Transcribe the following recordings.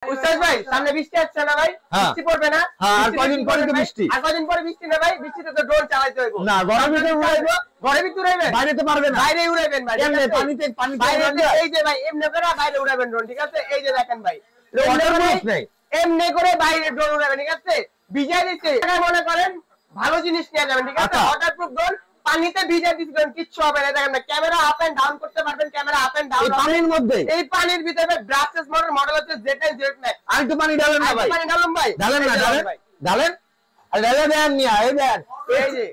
উস্তাদ ভাই সামনে বৃষ্টি আসছে না ভাই? বৃষ্টি পড়বে না? আর কয়দিন পরে তো বৃষ্টি। আর কয়দিন পরে বৃষ্টি না ভাই? বৃষ্টিতে তো ড্রোন চালাইতে হইব না, ঘরের ভিতরে উড়াইবো। ঘরের ভিতরে উড়াইবেন? বাইরে তো পারবে না। বাইরে উড়াইবেন ভাই। এমনি পানিতে বাইরে এই যে ভাই এমনি করে বাইরে উড়াবেন ড্রোন, ঠিক আছে? এই যে দেখেন ভাই এমনি করে বাইরে ড্রোন উড়াবেন, ঠিক আছে? ভিজাই দিচ্ছে মনে করেন ভালো জিনিস নিয়ে যাবেন, ঠিক আছে? ওয়াটারপ্রুফ ড্রোন পানিতে ভিজে দিবেন, কিচ্ছু হবে না। দেখেন না, ক্যামেরা আপ এন্ড ডাউন করতে পারবেন, ক্যামেরা আপ এন্ড ডাউন পানির মধ্যে। এই পানির ভিতরে ব্রাশেস মডেল হচ্ছে Z10 Z9। আর একটু পানি ঢালেন না ভাই, পানি ঢালুন ভাই, ঢালেন না, ঢালেন আর ঢালে দেন নিয়া, এই দেন, এই যে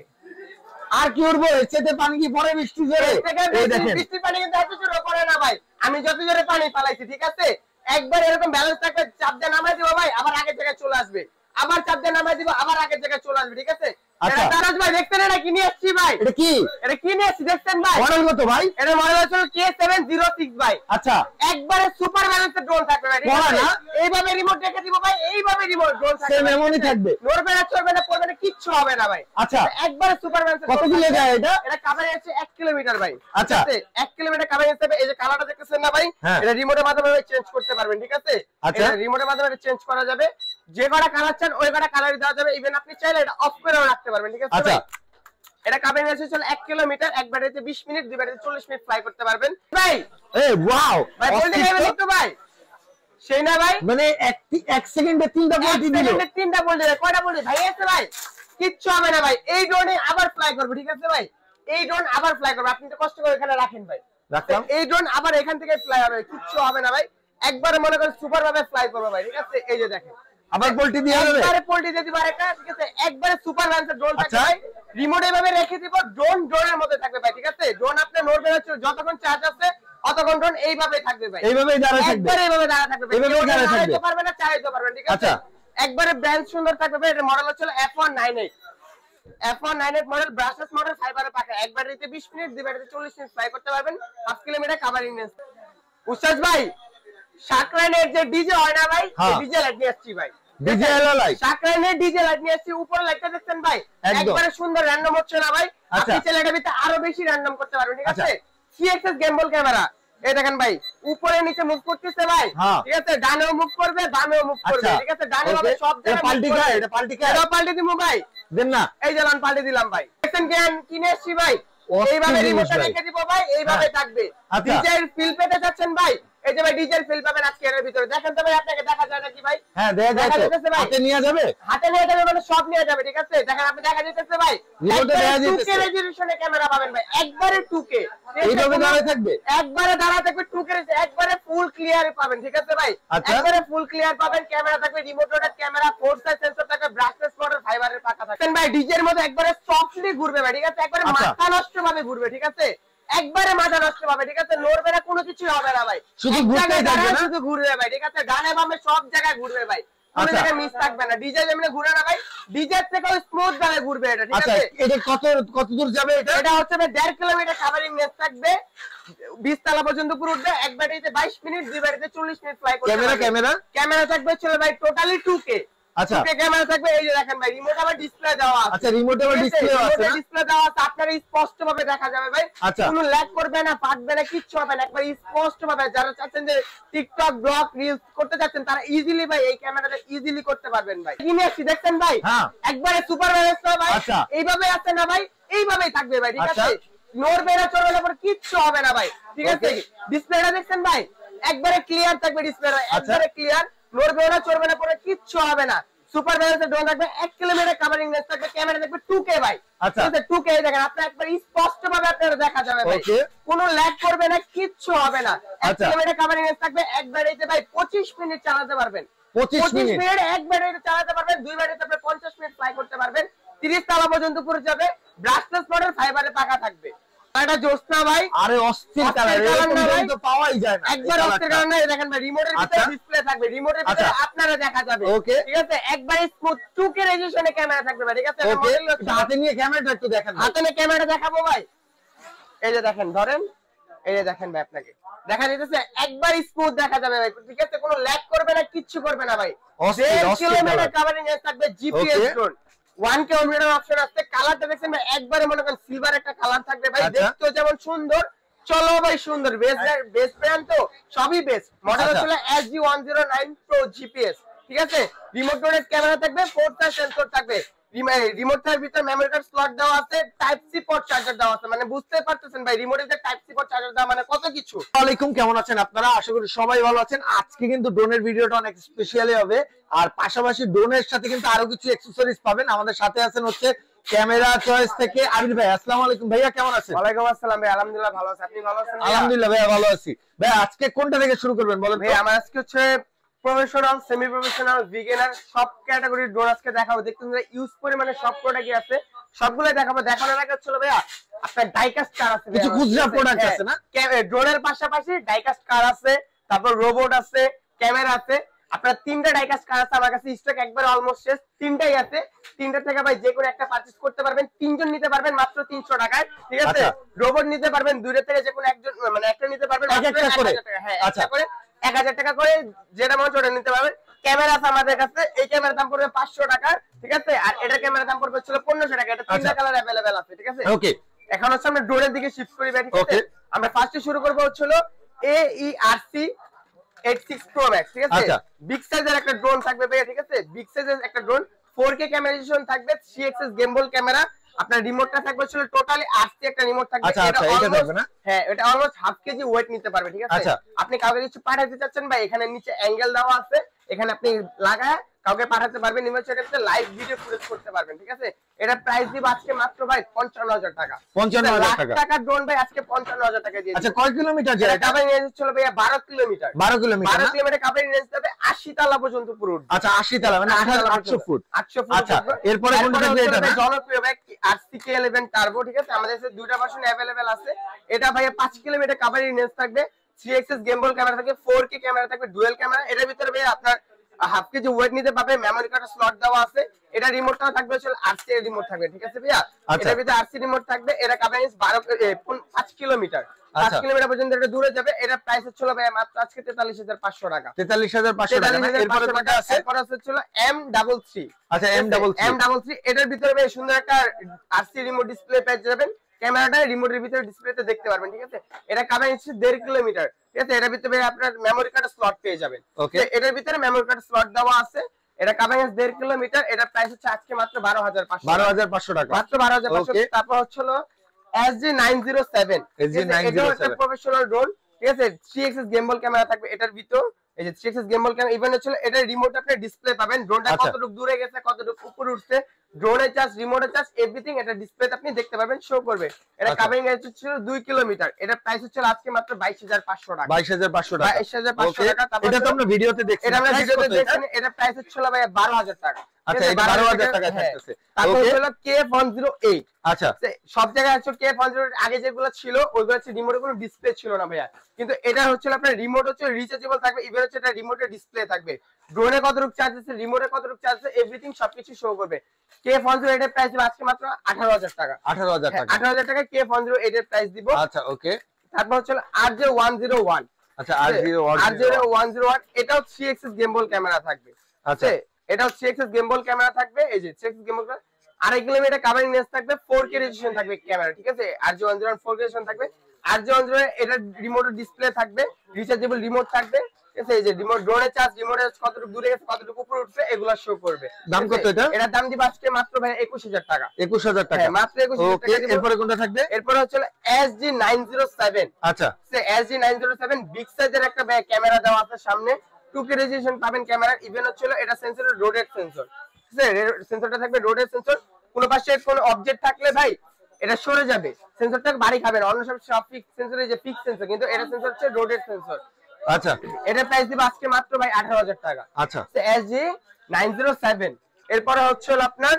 আর কি উড়বো? এতে পানি কি পরে বৃষ্টি জোরে? এই দেখেন বৃষ্টি পানি কিন্তু এত জোরে পড়ে না ভাই। আমি যত জোরে পানি পালাইছি, ঠিক আছে, একবার এরকম ব্যালেন্স থাকবে, চাপ দিয়ে নামাই দিব ভাই, আবার আগের জায়গায় চলে আসবে, আবার চাপ দিয়ে নামাই দিব, আবার আগের জায়গায় চলে আসবে, ঠিক আছে? আচ্ছা তারাজ ভাই দেখতেন এটা কি নিয়ে আসছি ভাই? এটা কি? এটা কি নিয়ে আসছি দেখতেন ভাই? মডেল কত ভাই? এটা মডেল হচ্ছে K706 ভাই। আচ্ছা একবারে সুপার ব্যালেন্সের ড্রোন থাকবে ভাই, ঠিক আছে? এইভাবে রিমোট রেখে দিব ভাই, এইভাবে রিমোট ড্রোন থাকবে, সেম এমনই থাকবে, নড়বে না, চলবে না, পড়বে না, কিচ্ছু হবে না ভাই। আচ্ছা একবারে সুপার ব্যালেন্সের কত কিলো যায় এটা? এটা কভারেজ আছে 1 কিলোমিটার ভাই। আচ্ছা 1 কিলোমিটার কভারেজ হবে। এই যে কালারটা দেখতেছেন না ভাই, এটা রিমোটের মাধ্যমে চেঞ্জ করতে পারবেন, ঠিক আছে? আচ্ছা এটা রিমোটের মাধ্যমে চেঞ্জ করা যাবে, যে কটা কালার চান ওই কটা কালারই দেওয়া যাবে। ইভেন আপনি চাইলে এটা অফ করেও রাখতে পারবেন, ঠিক আছে? আচ্ছা এটা কভারেজ আছে 1 কিলোমিটার, এক ব্যাটারিতে 20 মিনিট, দুই ব্যাটারিতে 40 মিনিট ফ্লাই করতে পারবেন ভাই। এই ওয়াও ভাই বলতে গেলেন একটু ভাই, সেই না ভাই, মানে 1 সেকেন্ডে 3টা বলটি দিল, 3টা বলতে কয়টা বলতে ভাই আছে ভাই, কিচ্ছু হবে না ভাই। এই ড্রোনে আবার ফ্লাই করবে, ঠিক আছে ভাই? এই ড্রোন আবার ফ্লাই করবে, আপনি তো কষ্ট করে এখানে রাখেন ভাই, রাখলাম। এই ড্রোন আবার এখান থেকে ফ্লাই হবে, কিচ্ছু হবে না ভাই। একবারে মনে করেন সুপার ভাবে ফ্লাই করবে ভাই, ঠিক আছে? এই যে দেখেন আবার পোল্টি দিয়ে যাবে, একবারে পোল্টি দিয়ে দিবা একটা, ঠিক আছে? একবারে সুপার ভ্যান্সের ড্রোন থাকবে ভাই। রিমোট এভাবে রেখে দিব, ড্রোন ড্রোনের মধ্যে থাকবে ভাই, ঠিক আছে? ড্রোন আপনি নড়বে না, যতক্ষণ চার্জ আছে অতক্ষণ ড্রোন এইভাবে থাকবে ভাই, এইভাবেই দাঁড়ায় থাকবে, একবারে এইভাবে দাঁড়ায় থাকবে, এইভাবেই দাঁড়ায় থাকবে, পারবে না, চালাতে পারবেন, ঠিক আছে? আচ্ছা একবারে ব্র্যান্ড সুন্দর থাকবে ভাই। এর মডেল হচ্ছে F198 F198 model, brushes model, ফাইবারে পাকা, এক ব্যাটারিতে 20 মিনিট, দুই ব্যাটারিতে 40 মিনিট ফ্লাই করতে পারবেন, 5 কিলোমিটার কভারিং রেঞ্জ। উস্তাদ ভাই শাকরানের যে ডিজে হয় না ভাই, ডিজে লাইট নিয়ে আসছি ভাই, ডিজে লাইট, শাকরানের ডিজে লাইট নিয়ে আসছি। উপরে লাইটটা দেখছেন ভাই, একবারে সুন্দর র্যান্ডম হচ্ছে না ভাই? আপনি চাইলে এটার ভিতরে আরো বেশি র্যান্ডম করতে পারবেন, ঠিক আছে? 3xs গেমবল ক্যামেরা, এই দেখেন ভাই, উপরে নিচে মুভ করতেছে ভাই, ঠিক আছে? ডানেও মুভ করবে, বামেও মুভ করবে, ঠিক আছে? ডানে বামে সব জায়গায় পাল্টি খায়, এটা পাল্টি খায়, এটা পাল্টি দিমু ভাই, দেন না, এই যে লান পাল্টি দিলাম ভাই। দেখেন কেন কিনে আসছি ভাই, এইভাবে রিমোটটা রেখে দিব ভাই, এইভাবে থাকবে। ডিজের ফিল পেতে যাচ্ছেন ভাই, এই যে ভাই ডিজেল ফিল পাবেন আজকে এর ভিতরে। দেখেন তো ভাই, আপনাকে দেখা যায় নাকি ভাই? হ্যাঁ দেখা যাচ্ছে ভাই, হাতে নিয়ে যাবে, হাতে নিয়ে যাবে মানে সব নিয়ে যাবে, ঠিক আছে? দেখেন আপনি দেখা যাচ্ছে ভাই, রিমোটে দেখা যাচ্ছে 2K রেজোলিউশনে ক্যামেরা পাবেন ভাই, একবারে 2K, এইভাবে দাঁড়ায় থাকবে, একবারে দাঁড়ায় থাকবে, 2K একবারে ফুল ক্লিয়ার পাবেন, ঠিক আছে ভাই? একবারে ফুল ক্লিয়ার পাবেন, ক্যামেরা থাকবে, remote rotate camera, 4 size sensor থাকবে, ব্রাশলেস মডেল, ফাইবারের পাকা থাকবে ভাই। ডিজের মধ্যে একবারে সফটলি ঘুরবে ভাই, ঠিক আছে? একবারে মাথা নষ্ট ভাবে ঘুরবে, ঠিক আছে? একবারে মাথা নষ্ট হবে, ঠিক আছে? নড়বে না, কোনো কিছু হবে না ভাই, শুধু ঘুরতেই থাকবে না, শুধু ঘুরবে ভাই, ঠিক আছে? ডানে বামে সব জায়গায় ঘুরবে ভাই, কোনো জায়গায় মিস থাকবে না। ডিজে যেমন ঘুরে না ভাই, ডিজের থেকেও স্মুথ ভাবে ঘুরবে এটা, ঠিক আছে? এটা কত দূর যাবে? এটা হচ্ছে 1.5 কিলোমিটার কভারিং রেঞ্জ থাকবে, 20 তলা পর্যন্ত পুরো উঠবে, এক ব্যাটারিতে 22 মিনিট, দুই ব্যাটারিতে 40 মিনিট ফ্লাই করতে পারবে। ক্যামেরা থাকবে চলে ভাই টোটালি 2K, আচ্ছা 2K ক্যামেরা থাকবে। এই যে দেখেন ভাই, রিমোট আবার ডিসপ্লে দেওয়া আছে, আচ্ছা রিমোটে আবার ডিসপ্লে আছে, ডিসপ্লে দেওয়া আছে, আপনারা স্পষ্ট ভাবে দেখা যাবে ভাই, কোনো ল্যাগ করবে না, ফাটবে না, কিচ্ছু হবে না, একবার স্পষ্ট ভাবে। যারা চাচ্ছেন যে টিকটক ব্লগ রিলস করতে চাচ্ছেন, তারা ইজিলি ভাই এই ক্যামেরাটা ইজিলি করতে পারবেন ভাই। কিনে আসছি দেখছেন ভাই, একবারে সুপার ব্যবস্থা ভাই, এইভাবে আছে না ভাই, এইভাবেই থাকবে ভাই, ঠিক আছে? নড়বে না, চলবে না, কিচ্ছু হবে না ভাই, ঠিক আছে? ডিসপ্লেটা দেখছেন ভাই, একবারে ক্লিয়ার থাকবে ডিসপ্লেটা, একবারে ক্লিয়ার, নড়বে না, চলবে না, পরে কিচ্ছু হবে না। সুপার ব্যালেন্সের ড্রোন থাকবে, 1 কিলোমিটার কভারিং রেঞ্জ থাকবে, ক্যামেরা থাকবে 2K ভাই, ঠিক আছে? 2K দেখেন আপনি একবার স্পষ্ট ভাবে আপনারা দেখা যাবে ভাই, কোনো ল্যাগ করবে না, কিচ্ছু হবে না। 1 কিলোমিটার কভারিং রেঞ্জ থাকবে, এক ব্যাটারিতে ভাই 25 মিনিট চালাতে পারবেন, 25 মিনিট এক ব্যাটারিতে চালাতে পারবেন, দুই ব্যাটারিতে আপনি 50 মিনিট ফ্লাই করতে পারবেন, 30 তলা পর্যন্ত পুরো যাবে, ব্রাশলেস মডেল, ফাইবারে পাকা থাকবে। এটা জোসনা ভাই, আরে অস্থির কালার, এরকম তো পাওয়াই যায় না, একবার অস্থির কালার না। দেখেন ভাই, রিমোটের ভিতরে ডিসপ্লে থাকবে, রিমোটের ভিতরে আপনারা দেখা যাবে, ঠিক আছে? একবার স্মুথ 2K রেজোলিউশনে ক্যামেরা থাকবে ভাই, ঠিক আছে? হাতে নিয়ে ক্যামেরাটা একটু দেখেন, হাতে নিয়ে ক্যামেরাটা দেখাবো ভাই, এই যে দেখেন, ধরেন, এই যে দেখেন ভাই, আপনাকে দেখা যাচ্ছে একবার স্মুথ দেখা যাবে ভাই, ঠিক আছে? কোনো ল্যাগ করবে না, কিচ্ছু করবে না ভাই। 1.5 কিলোমিটার কভারিং রেঞ্জ থাকবে, জিপিএস ড্রোন, 1 কিলোমিটার অপশন আছে। কালারটা দেখছেন ভাই, একবারে মনে করেন সিলভার একটা কালার থাকবে ভাই, দেখতেও যেমন সুন্দর, চলো ভাই সুন্দর বেস্ট ব্র্যান্ড তো সবই বেস্ট মডেল হচ্ছে SG109 Pro GPS ঠিক আছে রিমোট রোটেট ক্যামেরা থাকবে 4টা সেন্সর থাকবে রিমোটের ভিতর মেমরি কার্ড স্লট দেওয়া আছে টাইপ সি পোর্ট চার্জার দেওয়া আছে মানে বুঝতে পারতেছেন ভাই রিমোটের যে টাইপ সি পোর্ট চার্জার দেওয়া মানে কত কিছু। আসসালামু আলাইকুম, কেমন আছেন আপনারা? আশা করি সবাই ভালো আছেন। আজকে কিন্তু ড্রোনের ভিডিওটা অনেক স্পেশালি হবে আর পাশাপাশি ড্রোনের সাথে কিন্তু আরো কিছু অ্যাকসেসরিজ পাবেন। আমাদের সাথে আছেন হচ্ছে ক্যামেরা চয়েস থেকে আবির ভাই। আসসালামু আলাইকুম ভাইয়া, কেমন আছেন? ওয়ালাইকুম আসসালাম ভাই, আলহামদুলিল্লাহ ভালো আছি, আপনি ভালো আছেন? আলহামদুলিল্লাহ ভাইয়া ভালো আছি। ভাই আজকে কোনটা থেকে শুরু করবেন বলেন? ভাই আমার আজকে হচ্ছে প্রফেশনাল সেমি প্রফেশনাল বিগিনার সব ক্যাটাগরির ড্রোন আজকে দেখাবো। দেখতেন যে ইউজ পরিমাণে সব প্রোডাক্টই আছে, সবগুলাই দেখাবো। দেখানোর আগে হচ্ছে ভাইয়া আপনার ডাইকাস্ট কার আছে, কিছু খুচরা প্রোডাক্ট আছে না? ড্রোনের পাশাপাশি ডাইকাস্ট কার আছে, তারপর রোবট আছে, ক্যামেরা আছে। আপনার তিনটা ডাইকাস্ট কার আছে আমার কাছে, স্টক একবার অলমোস্ট শেষ, তিনটাই আছে। তিনটা থেকে ভাই যে কোনো একটা পারচেজ করতে পারবেন, তিনজন নিতে পারবেন মাত্র 300 টাকায়, ঠিক আছে? রোবট নিতে পারবেন দুইটা থেকে যে কোনো একজন, মানে একটা নিতে পারবেন মাত্র 1000 টাকা। হ্যাঁ, একটা করে 1000 টাকা করে যেটা মনে হচ্ছে ওটা নিতে পারবেন। ক্যামেরা আছে আমাদের কাছে, এই ক্যামেরার দাম পড়বে 500 টাকা, ঠিক আছে? আর এটা ক্যামেরার দাম পড়বে ছিল 1500 টাকা। এটা তিনটা কালার अवेलेबल আছে, ঠিক আছে? ওকে, এখন হচ্ছে আমরা ড্রোনের দিকে শিফট করি ভাই, ঠিক আছে? আমরা ফার্স্টে শুরু করব হচ্ছে AERC 86 Pro Max, ঠিক আছে? বিগ সাইজের একটা ড্রোন থাকবে ভাই, ঠিক আছে? বিগ সাইজের একটা ড্রোন 4K ক্যামেরাইজেশন থাকবে, 3 গেমবল ক্যামেরা। আপনার রিমোটটা থাকবে ছিল টোটালি RC একটা রিমোট থাকবে। এটা থাকবে না? হ্যাঁ, এটা অলমোস্ট হাফ কেজি ওয়েট নিতে পারবে, ঠিক আছে? আপনি কাউকে কিছু পাঠাতে চাচ্ছেন ভাই, এখানে নিচে অ্যাঙ্গেল দেওয়া আছে, এখানে আপনি লাগায় কাউকে পাঠাতে পারবেন, ইমেজটাতে লাইভ ভিডিও ফুটেজ করতে পারবেন, ঠিক আছে? এটা প্রাইস দিব আজকে মাত্র ভাই 55000 টাকা। 55000 টাকা ড্রোন ভাই আজকে 55000 টাকা দিয়ে। আচ্ছা, কয় কিলোমিটার যায় এটা? কাভারিং রেঞ্জ ছিল ভাই 12 কিলোমিটার। 12 কিলোমিটার কাভারিং রেঞ্জ হবে 80 তালা পর্যন্ত পুরো। আচ্ছা, 80 তালা মানে 800 ফুট। 800 ফুট। আচ্ছা, এরপরে কোনটা থাকবে? এটা জনপ্রিয় ভাই RCK11 টার্বো, ঠিক আছে? আমাদের কাছে দুইটা ভার্সন अवेलेबल আছে। এটা ভাই 5 কিলোমিটার কাভারিং রেঞ্জ থাকবে, 3 গেমবল ক্যামেরা থাকবে, 4K ক্যামেরা থাকবে, ডুয়াল ক্যামেরা। এটার ভিতরে ভাই আপনার হাফ কেজি ওয়েট নিতে পারবে, মেমরি কার্ড স্লট দেওয়া আছে। এটা রিমোটটা থাকবে হচ্ছে RC এর রিমোট থাকবে, ঠিক আছে ভাইয়া? এটার ভিতরে RC রিমোট থাকবে। এটা কাভারেজ 5 কিলোমিটার, 5 কিলোমিটার পর্যন্ত এটা দূরে যাবে। এটা প্রাইস হচ্ছে ভাই মাত্র আজকে 43500 টাকা। 43500 টাকা। এরপরে কোনটা আছে? এরপর হচ্ছে M33। আচ্ছা, M33। এটার ভিতরে ভাই সুন্দর একটা RC রিমোট ডিসপ্লে পেয়ে যাবেন। ক্যামেরাটা রিমোটের ভিতরে ডিসপ্লেতে দেখতে পারবেন, ঠিক আছে? এটা কাভারেজ হচ্ছে 1.5 কিলোমিটার, ঠিক আছে? এটার ভিতরে আপনার মেমরি কার্ড স্লট পেয়ে যাবেন। ওকে, এটার ভিতরে মেমরি কার্ড স্লট দেওয়া আছে। এটা কাভারেজ 1.5 কিলোমিটার। এটা প্রাইস হচ্ছে আজকে মাত্র 12500 টাকা, মাত্র 12500। তারপর হচ্ছে SG907। এটা একটা প্রফেশনাল ড্রোন, ঠিক আছে? 3 গেমবল ক্যামেরা থাকবে এটার ভিতর। এই যে 3 গেমবল ক্যামেরা ইভেন হচ্ছে এটা রিমোট আপনি ডিসপ্লে পাবেন, ড্রোনটা কতটুকু দূরে গেছে, কতটুকু উপরে উঠছে, ড্রোনের চার্জ, রিমোটের চার্জ, এভরিথিং এটা ডিসপ্লেতে আপনি দেখতে পারবেন, শো করবে। এটা কাভারিং রেঞ্জ হচ্ছে 2 কিলোমিটার। এটা প্রাইস হচ্ছে আজকে মাত্র 22500 টাকা। 22500 টাকা। 22500 টাকা। এটা তো আমরা ভিডিওতে দেখছি। এটা আমরা ভিডিওতে দেখছেন। এটা প্রাইস হচ্ছে ভাই 12000 টাকা। আচ্ছা, এটা 12000 টাকা থাকতেছে। তারপর হলো K108। আচ্ছা, সব জায়গায় আছে K108। আগে যেগুলো ছিল ওইগুলো হচ্ছে রিমোটে কোনো ডিসপ্লে ছিল না ভাইয়া, কিন্তু এটা হচ্ছে আপনার রিমোট হচ্ছে রিচার্জেবল থাকবে, ইভেন হচ্ছে এটা রিমোটে ডিসপ্লে থাকবে, ড্রোনে কতটুকু চার্জ আছে, রিমোটে কতটুকু চার্জ আছে, এভরিথিং সবকিছু শো করবে। K108 এর প্রাইস আজকে মাত্র 18000 টাকা। 18000 টাকা। 18000 টাকা K108 এর প্রাইস দিব। আচ্ছা, ওকে। তারপর হচ্ছে RJ101। আচ্ছা, RJ101 এটাও 3 গেমবল ক্যামেরা থাকবে। আচ্ছা, এটাও 3 গেমবল ক্যামেরা থাকবে। এই যে 3 গেমবল ক্যামেরা, 2.5 কিলোমিটার কাভারিং রেঞ্জ থাকবে, 4K রেজোলিউশন থাকবে ক্যামেরা, ঠিক আছে? RJ101 4K রেজোলিউশন থাকবে। RJ101 এটা রিমোট ডিসপ্লে থাকবে, রিচার্জেবল রিমোট থাকবে, ঠিক আছে? এই যে রিমোট, ড্রোনের চার্জ, রিমোটের কতটুকু দূরে গেছে, কতটুকু উপরে উঠছে, এগুলা শো করবে। দাম কত এটা? এটার দাম দিব আজকে মাত্র ভাই 21000 টাকা। 21000 টাকা, হ্যাঁ, মাত্র 21000 টাকা দিব। এরপরে কোনটা থাকবে? এরপর হচ্ছে SG907। আচ্ছা, SG907 বিগ সাইজের একটা ক্যামেরা দেওয়া আছে সামনে, 2K রেজোলিউশন পাবেন ক্যামেরা। ইভেন হচ্ছে এটা সেন্সরের রোটেট সেন্সর, ঠিক আছে? সেন্সরটা থাকবে রোটেট সেন্সর। কোন পাশে কোনো অবজেক্ট থাকলে ভাই এটা সরে যাবে, সেন্সরটা বাড়ি খাবে না। অন্য সব ফিক্স সেন্সর, এই যে ফিক্স সেন্সর, কিন্তু এটা সেন্সর হচ্ছে রোটেট সেন্সর। আচ্ছা, এটা প্রাইস দিব আজকে মাত্র ভাই 18000 টাকা। আচ্ছা, SG907। এরপরে হচ্ছে আপনার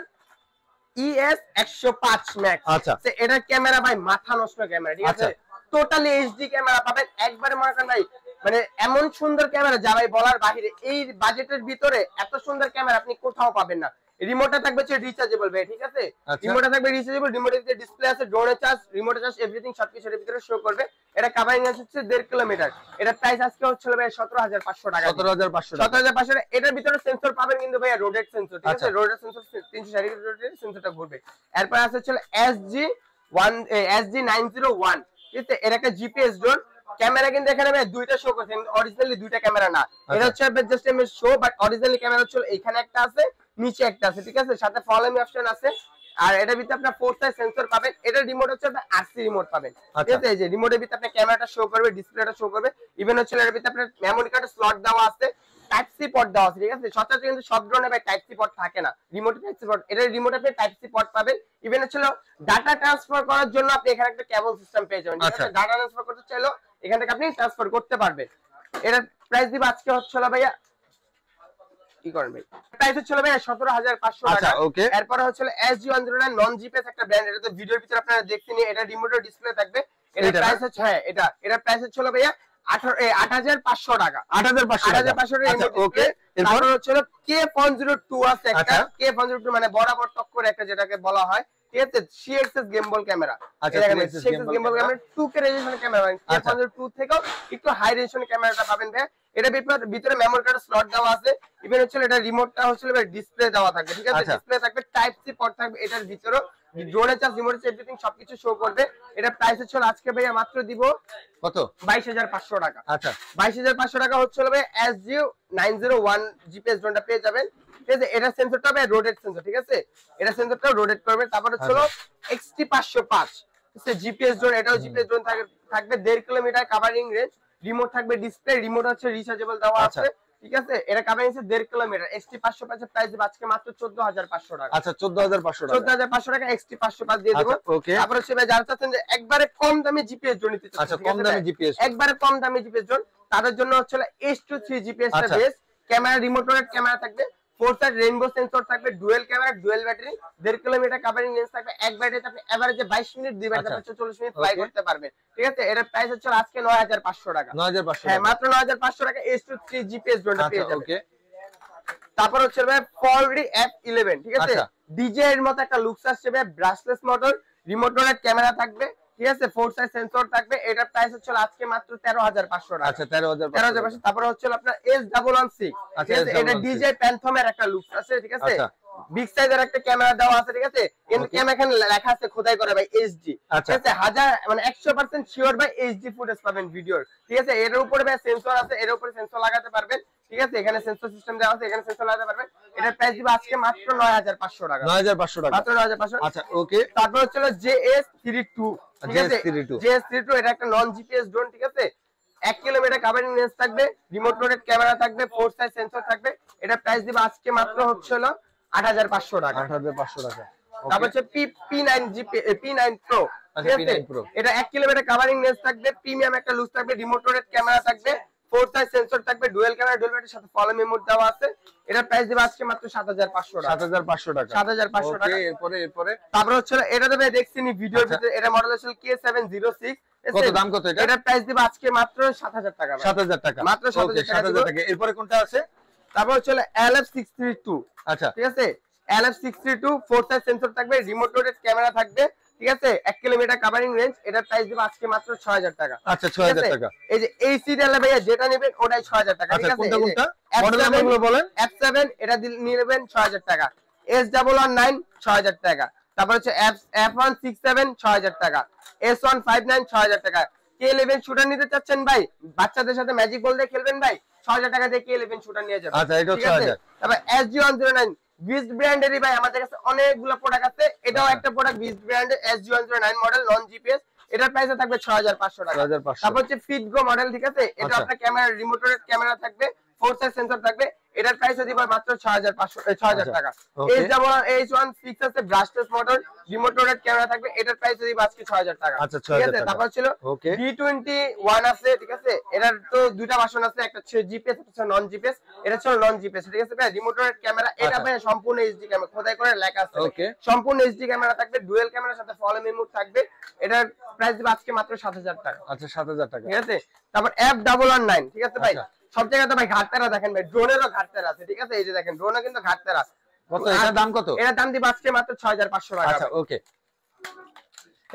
ES105 Max। আচ্ছা, এটা ক্যামেরা ভাই মাথা নষ্ট ক্যামেরা, ঠিক আছে? টোটালি এইচডি ক্যামেরা পাবেন একবারে, মনে করেন ভাই মানে এমন সুন্দর ক্যামেরা যা ভাই বলার বাহিরে। এই বাজেটের ভিতরে এত সুন্দর ক্যামেরা আপনি কোথাও পাবেন না। রিমোটটা থাকবে হচ্ছে রিচার্জেবল ভাই, ঠিক আছে? রিমোটটা থাকবে রিচার্জেবল, রিমোটের ভিতরে ডিসপ্লে আছে, ড্রোনের চার্জ, রিমোটের চার্জ, এভরিথিং সবকিছুর ভিতরে শো করবে। এটা কাভারিং হচ্ছে 1.5 কিলোমিটার। এটা প্রাইস আজকে হচ্ছে ভাই 17500 টাকা। 17500। এটার ভিতরে সেন্সর পাবেন কিন্তু ভাই রোটেট সেন্সর, ঠিক আছে? রোটেট সেন্সর 360 ডিগ্রি রোটেট সেন্সরটা ঘুরবে। এরপর আছে হচ্ছে SG901। ঠিক আছে। এর একটা জিপিএস ড্রোন ক্যামেরা কিন্তু এখানে ভাই দুইটা শো করছে, অরিজিনালি দুইটা ক্যামেরা না, এটা হচ্ছে জাস্ট এমনি শো, বাট অরিজিনালি ক্যামেরা হচ্ছে এখানে একটা আছে, নিচে একটা আছে, ঠিক আছে। সাথে ফলো মি অপশন আছে, আর এটার ভিতরে আপনার 4 সাইজ সেন্সর পাবেন। এটা রিমোট হচ্ছে আপনার আরসি রিমোট পাবেন, ঠিক আছে। এই যে রিমোটের ভিতরে আপনার ক্যামেরাটা শো করবে, ডিসপ্লেটা শো করবে, ইভেন হচ্ছে এর ভিতরে আপনার মেমরি কার্ডের স্লট দেওয়া আছে, টাইপ সি পোর্ট দেওয়া আছে, ঠিক আছে। সচরাচর কিন্তু সব ড্রোনে ভাই টাইপ সি পোর্ট থাকে না, রিমোটে টাইপ সি পোর্ট, এটা রিমোটে আপনি টাইপ সি পোর্ট পাবেন। ইভেন হচ্ছে ডাটা ট্রান্সফার করার জন্য আপনি এখানে একটা কেবল সিস্টেম পেয়ে যাবেন, ঠিক আছে। ডাটা ট্রান্সফার করতে চাইলেও এখান থেকে আপনি ট্রান্সফার করতে পারবেন। এটার প্রাইস দিব আজকে হচ্ছে ভাইয়া কি করেন ভাই, প্রাইস হচ্ছে ভাই 17500 টাকা। ওকে, এরপর হচ্ছে SG109 নন জিপিএস একটা ব্র্যান্ড, এটা তো ভিডিওর ভিতরে আপনারা দেখছেন, এটা রিমোটের ডিসপ্লে থাকবে। এটার প্রাইস হচ্ছে এটার প্রাইস হচ্ছে ভাইয়া 8500 টাকা। 8500 টাকা। ওকে, এরপর হচ্ছে K102 আছে একটা, K102 মানে বরাবর টক্কর একটা, যেটাকে বলা হয়, ঠিক আছে, CXS গেমবল ক্যামেরা। আচ্ছা, CXS গেমবল camera 2K resolution camera, K102 থেকেও একটু হাই রেজোলিউশন ক্যামেরাটা পাবেন ভাই। এটা ভিতরে মেমরি কার্ড স্লট দেওয়া আছে, ইভেন হচ্ছে এটা রিমোটটা হচ্ছে ডিসপ্লে দেওয়া থাকবে, ঠিক আছে। ডিসপ্লে থাকবে, টাইপ সি পোর্ট থাকবে এটার ভিতরে, ড্রোনের চার্জ, রিমোটের চার্জ, এভরিথিং সবকিছু শো করবে। এটা প্রাইস হচ্ছে আজকে ভাইয়া মাত্র দিব কত, 22500 টাকা। আচ্ছা, 22500 টাকা হচ্ছে ভাই SG901 জিপিএস ড্রোনটা পেয়ে যাবেন, ঠিক আছে। এটা সেন্সরটা ভাই রোটেট সেন্সর, ঠিক আছে, এটা সেন্সরটা রোটেট করবে। তারপর হচ্ছে XT505 জিপিএস ড্রোন, এটাও জিপিএস ড্রোন থাকবে 1.5 কিলোমিটার কাভারিং রেঞ্জ, রিমোট থাকবে, ডিসপ্লে, রিমোট হচ্ছে রিচার্জেবল দেওয়া আছে, ঠিক আছে। এটা কাভারিং আছে 1.5 কিলোমিটার। XT505 এর প্রাইস আজকে মাত্র 14500 টাকা। আচ্ছা, 14500 টাকা, 14500 টাকা XT505 দিয়ে দেব। তারপর হচ্ছে ভাই যারা চাচ্ছেন যে একবারে কম দামে জিপিএস ড্রোন নিতে চাচ্ছেন, আচ্ছা, কম দামে জিপিএস, একবারে কম দামে জিপিএস ড্রোন, তাদের জন্য হচ্ছে S23 জিপিএস টা best. Camera remote rotate camera থাকবে, 4 সাইড রেইনবো সেন্সর থাকবে, dual camera, dual battery, 1.5 kilometre covering range থাকবে। এক ব্যাটারিতে আপনি এভারেজে 22 মিনিট, দুই ব্যাটারিতে 40 মিনিট ফ্লাই করতে পারবেন, ঠিক আছে। এর প্রাইস হচ্ছে আজকে 9500 টাকা। 9500, হ্যাঁ, মাত্র 9500 টাকা S23 জিপিএস ড্রোনটা পেয়ে যাবেন। ওকে, তারপর হচ্ছে ভাই ফলরি F11, ঠিক আছে, ডিজে এর মতো একটা লুকস আসছে ভাই, brushless motor, remote rotate camera থাকবে, ঠিক আছে, 4 সাইজ সেন্সর থাকবে। এটার প্রাইস হচ্ছে আজকে মাত্র 13500 টাকা। আচ্ছা, 13500। তারপর হচ্ছে আপনার S116, ঠিক আছে, এটা ডিজে প্যান্থমের একটা লুকস আছে, ঠিক আছে, বিগ সাইজের একটা ক্যামেরা দেওয়া আছে, ঠিক আছে। ক্যামেরা এখানে লেখা আছে খোদাই করে ভাই HD, ঠিক আছে, 100% শিওর ভাই HD ফুটেজ পাবেন ভিডিওর, ঠিক আছে। এর উপরে ভাই সেন্সর আছে, এর উপরে সেন্সর লাগাতে পারবেন, ঠিক আছে। এখানে সেন্সর সিস্টেম দেওয়া আছে, এখানে সেন্সর লাগাতে পারবেন। এটার প্রাইস দিব আজকে মাত্র 9500 টাকা। 9500 টাকা, মাত্র 9500। আচ্ছা, ওকে। তারপর হচ্ছে JS32, ঠিক আছে, JS32 এটা একটা নন জিপিএস ড্রোন, ঠিক আছে। 1 কিলোমিটার কাভারিং রেঞ্জ থাকবে, রিমোট রোটেট ক্যামেরা থাকবে, 4 সাইজ সেন্সর থাকবে। এটা প্রাইস দিব আজকে মাত্র হচ্ছে 8500 টাকা। 8500 টাকা। তারপর হচ্ছে P9 Pro, ঠিক আছে, এটা 1 কিলোমিটার কাভারিং রেঞ্জ থাকবে, প্রিমিয়াম একটা লুক থাকবে, রিমোট রোটেট ক্যামেরা থাকবে, 4 সাইজ সেন্সর থাকবে, ডুয়াল ক্যামেরা, ডুয়াল ব্যাটারির সাথে ফলো মি মোড দেওয়া আছে। এটার প্রাইস দিব আজকে মাত্র 7500 টাকা। 7500 টাকা, 7500 টাকা। এরপরে তারপর হচ্ছে এটা তো ভাই দেখছিনি ভিডিওর ভিতরে, এটা মডেল হচ্ছে K706, কত দাম, কত এটা? এটার প্রাইস দিব আজকে মাত্র 7000 টাকা। 7000 টাকা, মাত্র 7000 টাকা। এরপরে কোনটা আছে? তারপর হচ্ছে LF632, আচ্ছা, ঠিক আছে, LF632 4 সাইজ সেন্সর থাকবে, রিমোট রোটেট ক্যামেরা থাকবে, ঠিক আছে, 1 কিলোমিটার কাভারিং রেঞ্জ। এটার প্রাইস দিব আজকে মাত্র 6000 টাকা। আচ্ছা, 6000 টাকা। এই যে এই সিরিয়ালে ভাইয়া যেটা নেবেন ওটাই 6000 টাকা, ঠিক আছে। কোনটা কোনটা মডেল নামগুলো বলেন? F7 এটা নেবেন 6000 টাকা, S119 6000 টাকা, তারপর হচ্ছে F167 6000 টাকা, S159 6000 টাকা। K11 শুটার নিতে চাচ্ছেন ভাই, বাচ্চাদের সাথে ম্যাজিক বল দিয়ে খেলবেন ভাই, 6000 টাকা দিয়ে K11 শুটার নিয়ে যাবেন। আচ্ছা, এটা 6000। তারপর SG109 বিস্ট ব্র্যান্ডেরই ভাই আমাদের কাছে অনেকগুলো প্রোডাক্ট আছে, এটাও একটা প্রোডাক্ট বিস্ট ব্র্যান্ডের SG109 মডেল নন জিপিএস, এটার প্রাইস থাকবে 6500 টাকা। তারপর হচ্ছে ফিটগো মডেল, ঠিক আছে, এটা আপনার ক্যামেরা, রিমোট রোটেট ক্যামেরা থাকবে, 4 সাইজ সেন্সর থাকবে। এটার প্রাইস দিব মাত্র 6000 টাকা। H116 আছে brushless model, remote rotate camera থাকবে, এটার প্রাইস দিব আজকে 6000 টাকা। আচ্ছা, 6000 টাকা। তারপর ছিল D21 আছে, ঠিক আছে, এটার তো দুইটা ভার্সন আছে, একটা হচ্ছে জিপিএস, একটা হচ্ছে নন জিপিএস। এটা হচ্ছে নন জিপিএস, ঠিক আছে ভাই, রিমোট রোটেট ক্যামেরা, এটা ভাই সম্পূর্ণ এইচডি ক্যামেরা, খোদাই করে লেখা আছে, সম্পূর্ণ এইচডি ক্যামেরা থাকবে, ডুয়াল ক্যামেরার সাথে ফলো মি মোড থাকবে। এটার প্রাইস দিব আজকে মাত্র 7000 টাকা। আচ্ছা, 7000 টাকা, ঠিক আছে। তারপর F119, ঠিক আছে ভাই, সব জায়গাতে ভাই ঘাটতারা দেখেন ভাই, ড্রোনেরও ঘাটতারা আছে, ঠিক আছে, এই যে দেখেন ড্রোনও কিন্তু ঘাটতারা আছে। কত এটার দাম, কত? এটার দাম দিব আজকে মাত্র 6500 টাকা। আচ্ছা, ওকে।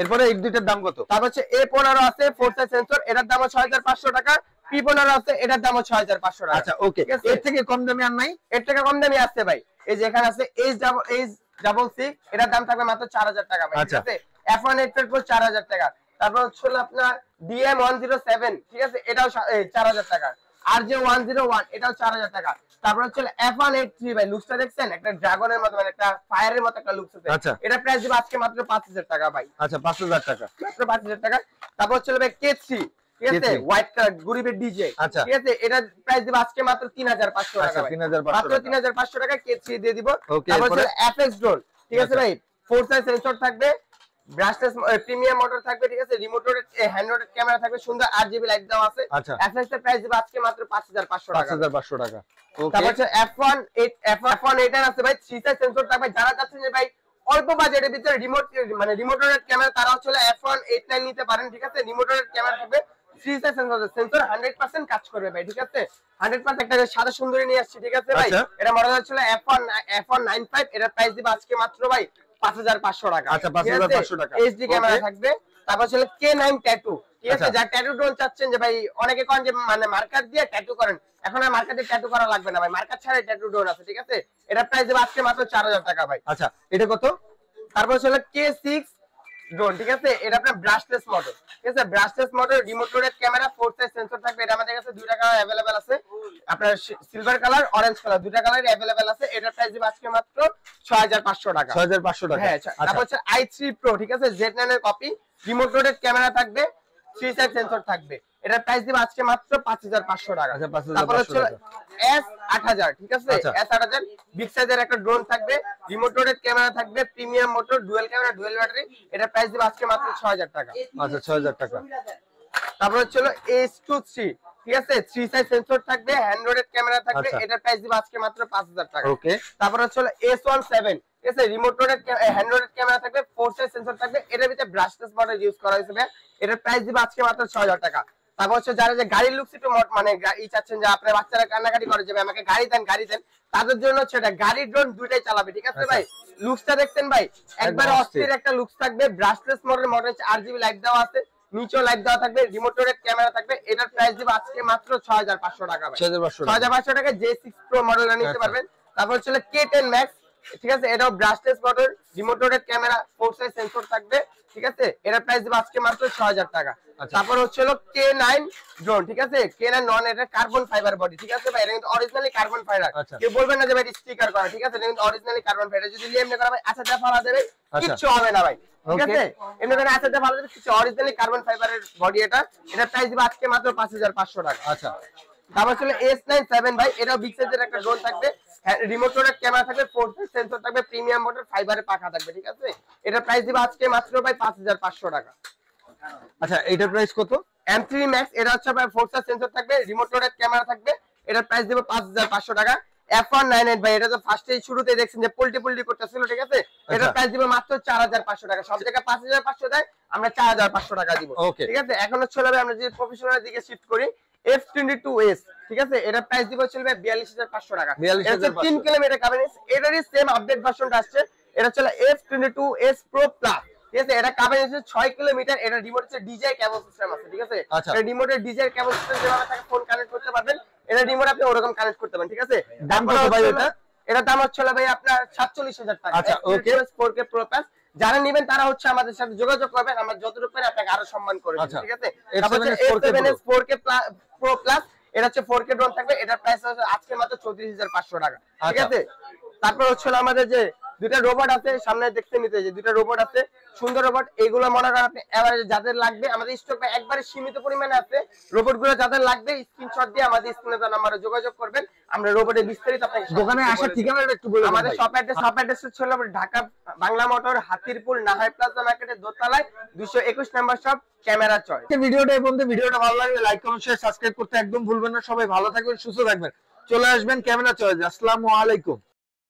এরপরে এই দুইটার দাম কত? তারপর হচ্ছে A15 আছে 4 সাইজ সেন্সর, এটার দাম 6500 টাকা। P15 আছে, এটার দাম 6500 টাকা। আচ্ছা, ওকে। এর থেকে কম দামি আর নাই? এর থেকে কম দামি আছে ভাই, এই যে এখানে আছে H66, এটার দাম থাকবে মাত্র 4000 টাকা ভাই, ঠিক আছে। F1 8 Pro 4000 টাকা, তারপর হচ্ছে আপনার DM107, ঠিক আছে, এটাও 4000 টাকা। RJ101 এটাও 4000 টাকা। তারপর হচ্ছে F183 ভাই, লুকসটা দেখছেন, একটা ড্রাগনের মতো, মানে একটা ফায়ারের মতো একটা লুকস আছে। আচ্ছা, এটা প্রাইস দিব আজকে মাত্র 5000 টাকা ভাই। আচ্ছা 5000 টাকা, মাত্র 5000 টাকা। তারপর হচ্ছে ভাই K3, ঠিক আছে, হোয়াইট কালার গরিবের ডিজে, ঠিক আছে, এটা প্রাইস দিব আজকে মাত্র 3500 টাকা ভাই। মাত্র 3500 টাকা K3 দিয়ে দিব। তারপর হচ্ছে FX ড্রোন, ঠিক আছে ভাই, 4 সাইজ সেন্সর থাকবে, ব্রাশলেস প্রিমিয়াম মোটর থাকবে, ঠিক আছে, রিমোট হ্যান্ড রোটেড ক্যামেরা থাকবে, সুন্দর RGB লাইট দেওয়া আছে। FX এর প্রাইস দিব আজকে মাত্র 5500 টাকা। 5500 টাকা। তারপর হচ্ছে F1 আছে ভাই, 3 সাইজ সেন্সর থাকবে। যারা চাচ্ছেন যে ভাই অল্প বাজেটের ভিতরে রিমোট, মানে রিমোট রোটেড ক্যামেরা, তারা হচ্ছে F189 নিতে পারেন, ঠিক আছে। রিমোট রোটেড ক্যামেরা থাকবে, 3 সাইজ সেন্সর 100% কাজ করবে ভাই, ঠিক আছে। 100% একটা সাদা সুন্দরী নিয়ে আসছি, ঠিক আছে ভাই। এটা মডেল হচ্ছে F195, এটার প্রাইস দিব আজকে মাত্র ভাই 5500 টাকা। আচ্ছা 5500 টাকা। HD ক্যামেরা থাকবে। তারপর হচ্ছে K9 ট্যাটু, ঠিক আছে, যারা ট্যাটু ড্রোন চাচ্ছেন যে ভাই, অনেকে কোন যে মানে মার্কার দিয়ে ট্যাটু করেন, এখন আর মার্কার দিয়ে ট্যাটু করা লাগবে না ভাই, মার্কার ছাড়াই ট্যাটু ড্রোন আছে, ঠিক আছে। এটা প্রাইস দিব আজকে মাত্র 4000 টাকা ভাই। আচ্ছা, এটা কত? তারপর হচ্ছে K6 ড্রোন, ঠিক আছে, এটা আপনার ব্রাশলেস মডেল, ঠিক আছে, brushless model, remote রোটেড camera, 4 size sensor থাকবে। এটা আমাদের কাছে দুইটা কালার अवेलेबल আছে, আপনার সিলভার কালার, অরেঞ্জ কালার, দুইটা কালারই अवेलेबल আছে। এটা প্রাইস দিব আজকে মাত্র 6500 টাকা। 6500 টাকা, হ্যাঁ। তারপর হচ্ছে i3 Pro, ঠিক আছে, Z9 এর কপি, রিমোট রোটেড ক্যামেরা থাকবে, 3 সাইজ সেন্সর থাকবে। এটার প্রাইস দিব আজকে মাত্র 5500 টাকা। আচ্ছা 5500 তারপর হচ্ছে S8000, ঠিক আছে, S8000 বিগ সাইজের একটা ড্রোন থাকবে, রিমোট রোটেড ক্যামেরা থাকবে, premium motor, dual camera, dual battery. এটার প্রাইস দিব আজকে মাত্র 6000 টাকা। আচ্ছা 6000 টাকা। তারপর হচ্ছে S23, ঠিক আছে, 3 সাইজ সেন্সর থাকবে, হ্যান্ড রোটেড ক্যামেরা থাকবে। এটার প্রাইস দিব আজকে মাত্র 5000 টাকা। ওকে। তারপর হচ্ছে S17, ঠিক আছে, রিমোট রোটেড হ্যান্ড রোটেড ক্যামেরা থাকবে, 4 সাইজ সেন্সর থাকবে। এটার ভিতরে ব্রাশলেস মডেল ইউজ করা হয়েছে। এটার প্রাইস দিব আজকে মাত্র 6000 টাকা। তারপর হচ্ছে যারা যে গাড়ির লুকস একটু মানে চাচ্ছেন যে আপনার বাচ্চারা কান্নাকাটি করে যে আমাকে গাড়ি দেন, তাদের জন্য হচ্ছে এটা গাড়ি ড্রোন দুইটাই চালাবে, ঠিক আছে ভাই। লুকসটা দেখছেন ভাই, একবার অস্থির একটা লুকস থাকবে, ব্রাশলেস মডেল RGB লাইট দেওয়া আছে, নিচেও লাইট দেওয়া থাকবে, রিমোট রোটেড ক্যামেরা থাকবে। এটার প্রাইস দিব আজকে মাত্র 6500 টাকা ভাই। 6500 টাকা J6 Pro মডেলটা নিতে পারবেন। তারপর হচ্ছে K10 Max, ঠিক আছে, এটাও brushless model, remote রোটেড camera, 4 size sensor থাকবে, ঠিক আছে। এটার প্রাইস দিব আজকে মাত্র 6000 টাকা। তারপর হচ্ছে K9 ড্রোন, ঠিক আছে, K9 নন, এটা কার্বন ফাইবার বডি, ঠিক আছে ভাই, এটা কিন্তু অরিজিনালি কার্বন ফাইবার। কেউ বলবেন না যে ভাই স্টিকার করা, ঠিক আছে, এটা কিন্তু অরিজিনালি কার্বন ফাইবার। যদি লিএমডি করা ভাই আচ্ছা দা ফালা দেবে, কিচ্ছু হবে না ভাই, ঠিক আছে। এমনি করে আচ্ছা দা ফালা দেবে, কিছু অরিজিনালি কার্বন ফাইবারের বডি এটা। এটার প্রাইস দিব আজকে মাত্র 5500 টাকা। আচ্ছা। তারপর হচ্ছে S97 ভাই, এটাও বিগ সাইজের একটা ড্রোন থাকবে, রিমোট রোটেড ক্যামেরা থাকবে, 4 সাইজ সেন্সর থাকবে, প্রিমিয়াম মোটর, ফাইবারের পাখা থাকবে, ঠিক আছে। এটার প্রাইস দিব আজকে মাত্র ভাই 5500 টাকা। আচ্ছা, এটার প্রাইস কত? M3 Max, এটা হচ্ছে ভাই 4 সাইজ সেন্সর থাকবে, রিমোট রোটেড ক্যামেরা থাকবে। এটার প্রাইস দিব 5500 টাকা। F198 ভাই, এটা তো ফার্স্টেই শুরুতেই দেখছেন যে পল্টি করতেছিল, ঠিক আছে। এটার প্রাইস দিব মাত্র 4500 টাকা। সব জায়গায় 5500 দেয়, আমরা 4500 টাকা দিব, ঠিক আছে। এখন হচ্ছে আমরা যে প্রফেশনাল দিকে শিফট করি, F22s, ঠিক আছে, এটার প্রাইস দিব চলবে 42500 টাকা। এটা 3 কিলোমিটার কাভারেজ। এটারই সেম আপডেট ভার্সনটা আসছে, এটা হচ্ছে F22s Pro Plus, ঠিক আছে। এটা কাভারেজ হচ্ছে 6 কিলোমিটার। এটা রিমোট হচ্ছে DJI কেবল সিস্টেম আছে, ঠিক আছে। এটা রিমোটের DJI কেবল সিস্টেম যেভাবে থাকে ফোন কানেক্ট করতে পারবেন, এটা রিমোট আপনি ওরকম কানেক্ট করতে পারেন, ঠিক আছে। দাম কত ভাই এটা? এটা দাম হচ্ছে ভাই আপনার 47000 টাকা। আচ্ছা, ওকে। 4K Pro Plus যারা নেবেন তারা হচ্ছে আমাদের সাথে যোগাযোগ করবেন, আমরা যতটুকু পারি আপনাকে আরো সম্মান করে দেব, ঠিক আছে। তারপর হচ্ছে S7s 4K Pro Plus, এটা হচ্ছে 4K ড্রোন থাকবে। এটার প্রাইস হচ্ছে আজকে মাত্র 34500 টাকা, ঠিক আছে। তারপর হচ্ছে আমাদের যে দুইটা রোবট আছে সামনে দেখতে নিতে, যে দুইটা রোবট আছে, সুন্দর রোবট। এগুলো মনে করেন আপনি এভারেজ যাদের লাগবে, আমাদের স্টক একবারে সীমিত পরিমাণে আছে। রোবটগুলো যাদের লাগবে স্ক্রিনশট দিয়ে আমাদের স্ক্রিনে দেওয়া নম্বরে যোগাযোগ করবেন, আমরা রোবটের বিস্তারিত আপনাকে। দোকানে আসার ঠিকানাটা একটু বলুন। আমাদের শপ অ্যাড্রেস হচ্ছে ঢাকা বাংলা মোটর, হাতিরপুল, নাহার প্লাজা মার্কেটের দোতলায়, 221 নম্বর শপ, ক্যামেরা চয়েস। ভিডিওটা এই পর্যন্ত। ভিডিওটা ভালো লাগলে লাইক, কমেন্ট, শেয়ার, সাবস্ক্রাইব করতে একদম ভুলবেন না। সবাই ভালো থাকবেন, সুস্থ থাকবেন। চলে আসবেন ক্যামেরা চয়েস। আসসালামু আলাইকুম।